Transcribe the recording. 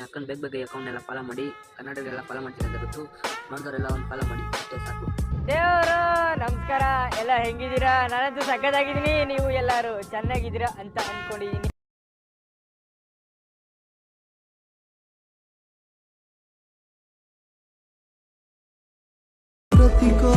ಅಕ್ಕನ ಬೇಗ ಅಕೌಂಟ್ನೆಲ್ಲ ಫಾಲೋ ಮಾಡಿ, ಕನ್ನಡದೆಲ್ಲ ಫಾಲೋ ಮಾಡ್ತೀನಿ ಅಂತ ಗೊತ್ತು. ನೋಡಿದವರೆಲ್ಲ ಒಂದು ಫಾಲೋ ಮಾಡಿ ಅಷ್ಟೇ ಸಾಕು. ದೇವರು ನಮಸ್ಕಾರ, ಎಲ್ಲ ಹೆಂಗಿದ್ದೀರಾ? ನಾನಂತೂ ಸಕ್ಕತ್ತಾಗಿದ್ದೀನಿ, ನೀವು ಎಲ್ಲರೂ ಚೆನ್ನಾಗಿದ್ದೀರಾ ಅಂತ ಅಂದ್ಕೊಂಡಿದ್ದೀನಿ. ಪ್ರತಿಕೋ